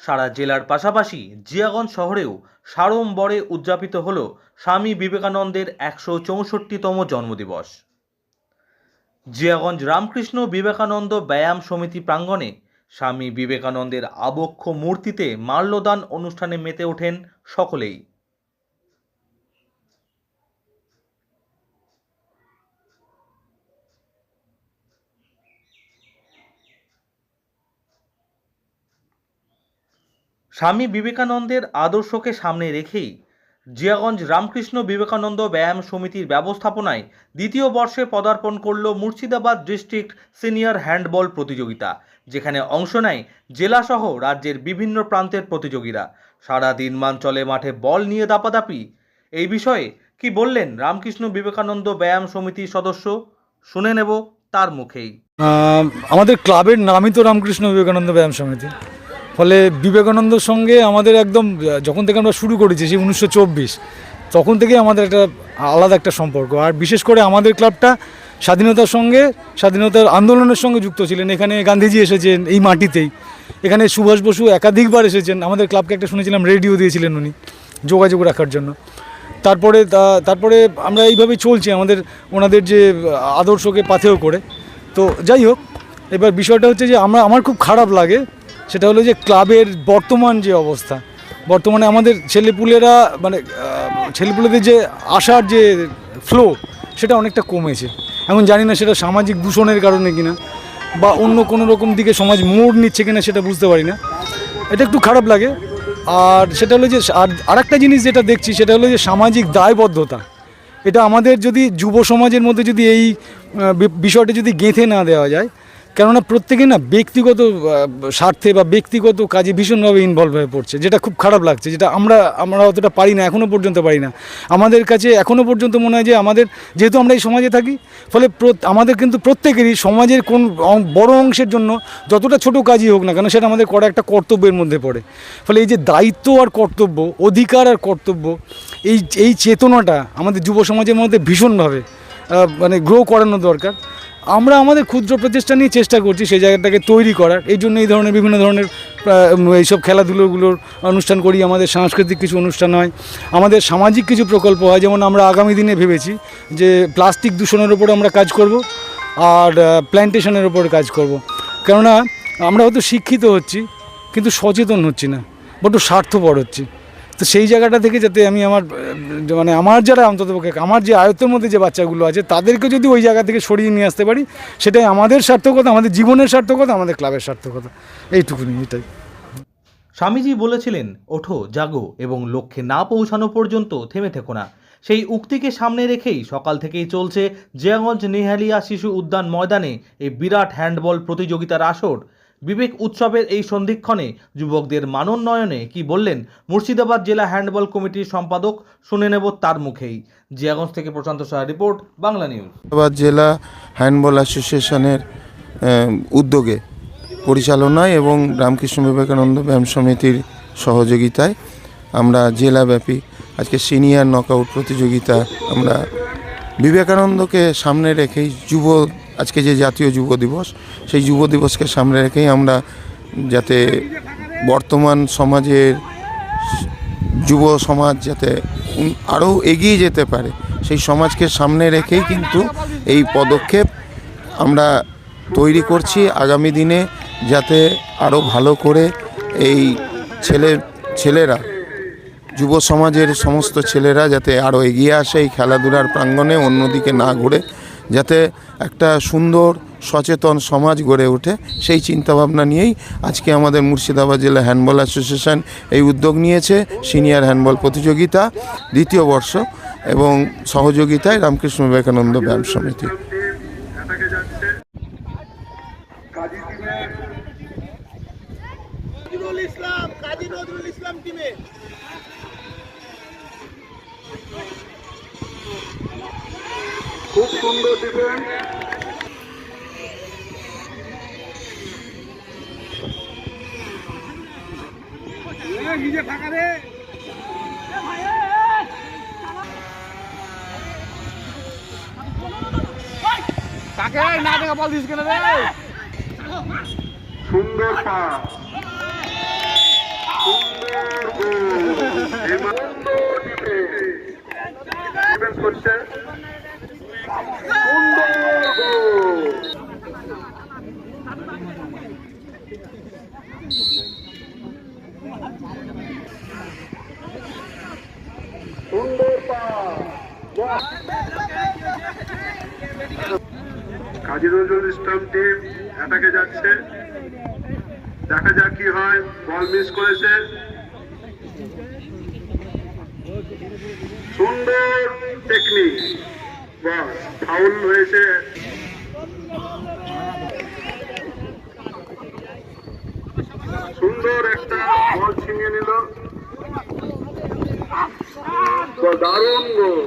সারা জেলার পাশাপাশি জিয়াগঞ্জ শহরেও সাড়ম্বরে উদযাপিত হল স্বামী বিবেকানন্দের ১৬৪তম জন্মদিবস। জিয়াগঞ্জ রামকৃষ্ণ বিবেকানন্দ ব্যায়াম সমিতি প্রাঙ্গণে স্বামী বিবেকানন্দের আবক্ষ মূর্তিতে মাল্যদান অনুষ্ঠানে মেতে ওঠেন সকলেই। স্বামী বিবেকানন্দের আদর্শকে সামনে রেখেই জিয়াগঞ্জ রামকৃষ্ণ বিবেকানন্দ ব্যায়াম সমিতির ব্যবস্থাপনায় দ্বিতীয় বর্ষে পদার্পণ করল মুর্শিদাবাদ ডিস্ট্রিক্ট সিনিয়র হ্যান্ডবল প্রতিযোগিতা, যেখানে অংশ নেয় জেলাসহ রাজ্যের বিভিন্ন প্রান্তের প্রতিযোগীরা। সারা দিনমান চলে মাঠে বল নিয়ে দাপাদাপি। এই বিষয়ে কি বললেন রামকৃষ্ণ বিবেকানন্দ ব্যায়াম সমিতির সদস্য, শুনে নেব তার মুখেই। আমাদের ক্লাবের নামই তো রামকৃষ্ণ বিবেকানন্দ ব্যায়াম সমিতি। ফলে বিবেকানন্দর সঙ্গে আমাদের একদম যখন থেকে আমরা শুরু করেছি সেই 1924 তখন থেকে আমাদের একটা আলাদা একটা সম্পর্ক। আর বিশেষ করে আমাদের ক্লাবটা স্বাধীনতার আন্দোলনের সঙ্গে যুক্ত ছিলেন। এখানে গান্ধীজি এসেছেন এই মাটিতেই, এখানে সুভাষ বসু একাধিকবার এসেছেন। আমাদের ক্লাবকে একটা শুনেছিলাম রেডিও দিয়েছিলেন উনি যোগাযোগ রাখার জন্য। তারপরে আমরা এইভাবেই চলছি আমাদের ওনাদের যে আদর্শকে পাথেয় করে। তো যাই হোক, এবার বিষয়টা হচ্ছে যে আমার খুব খারাপ লাগে, সেটা হলো যে ক্লাবের বর্তমান যে অবস্থা, বর্তমানে আমাদের ছেলেপুলেদের যে আসার যে ফ্লো সেটা অনেকটা কমেছে। এখন জানি না সেটা সামাজিক দূষণের কারণে কিনা বা অন্য কোনো রকম দিকে সমাজ মোড় নিচ্ছে কিনা সেটা বুঝতে পারি না। এটা একটু খারাপ লাগে। আর সেটা হলো যে আর একটা জিনিস যেটা দেখছি সেটা হলো যে সামাজিক দায়বদ্ধতা। এটা আমাদের যদি যুব সমাজের মধ্যে যদি এই বিষয়টা যদি গেঁথে না দেওয়া যায়, কেননা প্রত্যেকে না ব্যক্তিগত স্বার্থে বা ব্যক্তিগত কাজে ভীষণভাবে ইনভলভ হয়ে পড়ছে, যেটা খুব খারাপ লাগছে। যেটা আমরা অতটা পারি না, এখনও পর্যন্ত পারি না। আমাদের কাছে এখনও পর্যন্ত মনে হয় যে আমাদের, যেহেতু আমরা এই সমাজে থাকি, ফলে আমাদের কিন্তু প্রত্যেকেরই সমাজের কোন বড় অংশের জন্য যতটা ছোট কাজই হোক না কেন সেটা আমাদের করা একটা কর্তব্যের মধ্যে পড়ে। ফলে এই যে দায়িত্ব আর কর্তব্য, অধিকার আর কর্তব্য, এই চেতনাটা আমাদের যুব সমাজের মধ্যে ভীষণভাবে গ্রো করানো দরকার। আমরা আমাদের ক্ষুদ্র প্রচেষ্টা নিয়ে চেষ্টা করছি সেই জায়গাটাকে তৈরি করার। এই জন্য এই ধরনের বিভিন্ন ধরনের এইসব খেলাধুলোগুলোর অনুষ্ঠান করি। আমাদের সাংস্কৃতিক কিছু অনুষ্ঠান হয়, আমাদের সামাজিক কিছু প্রকল্প হয়। যেমন আমরা আগামী দিনে ভেবেছি যে প্লাস্টিক দূষণের ওপর আমরা কাজ করব আর প্ল্যান্টেশনের ওপর কাজ করব। কেননা আমরা হয়তো শিক্ষিত হচ্ছি কিন্তু সচেতন হচ্ছি না, বড্ড স্বার্থপর হচ্ছি। তো সেই জায়গাটা থেকে যাতে আমি আমার যারা অন্ততপক্ষে আমার যে আয়ত্তের মধ্যে যে বাচ্চাগুলো আছে তাদেরকে যদি ওই জায়গা থেকে সরিয়ে নিয়ে আসতে পারি, সেটাই আমাদের সার্থকতা, আমাদের জীবনের সার্থকতা, আমাদের ক্লাবের সার্থকতা। এইটুকুনি, এটাই। স্বামীজি বলেছিলেন, ওঠো, জাগো এবং লক্ষ্যে না পৌঁছানো পর্যন্ত থেমে থেকো না। সেই উক্তিকে সামনে রেখেই সকাল থেকেই চলছে জিয়াগঞ্জ নেহালিয়া শিশু উদ্যান ময়দানে এই বিরাট হ্যান্ডবল প্রতিযোগিতার আসর। বিবেক উৎসবের এই সন্ধিক্ষণে যুবকদের মানোন্নয়নে কি বললেন মুর্শিদাবাদ জেলা হ্যান্ডবল কমিটির সম্পাদক, শুনে নেব তার মুখেই। জিয়াগঞ্জ থেকে প্রশান্ত সাহা রিপোর্ট, বাংলা নিউজ। মুর্শিদাবাদ জেলা হ্যান্ডবল অ্যাসোসিয়েশনের উদ্যোগে, পরিচালনায় এবং রামকৃষ্ণ বিবেকানন্দ ব্যায়াম সমিতির সহযোগিতায় আমরা জেলাব্যাপী আজকে সিনিয়র নকআউট প্রতিযোগিতা আমরা বিবেকানন্দকে সামনে রেখেই আজকে যে জাতীয় যুব দিবস, সেই যুব দিবসকে সামনে রেখেই আমরা যাতে বর্তমান সমাজের যুব সমাজ যাতে আরও এগিয়ে যেতে পারে, সেই সমাজকে সামনে রেখেই কিন্তু এই পদক্ষেপ আমরা তৈরি করছি। আগামী দিনে যাতে আরও ভালো করে এই ছেলেরা, যুব সমাজের সমস্ত ছেলেরা যাতে আরও এগিয়ে আসে এই খেলাধুলার প্রাঙ্গণে, অন্যদিকে না ঘুরে যাতে একটা সুন্দর সচেতন সমাজ গড়ে ওঠে, সেই চিন্তাভাবনা নিয়েই আজকে আমাদের মুর্শিদাবাদ জেলা হ্যান্ডবল অ্যাসোসিয়েশন এই উদ্যোগ নিয়েছে সিনিয়র হ্যান্ডবল প্রতিযোগিতা দ্বিতীয় বর্ষ এবং সহযোগিতায় রামকৃষ্ণ বিবেকানন্দ ব্যায়াম সমিতি। খুব সুন্দর ডিফেন্স, নিজে ফাঁকা রে, কাকে না দেখা বল দিস কেন রে, সুন্দর পাস। সুন্দর পাস। কাজী নজরুল ইসলাম টিম অ্যাটাকে যাচ্ছে, দেখা যাক কি হয়। বল মিস করেছে, সুন্দর টেকনিক, বাস ফাউল হয়েছে। সুন্দর একটা বল ছিনিয়ে নিল, দারুণ গোল।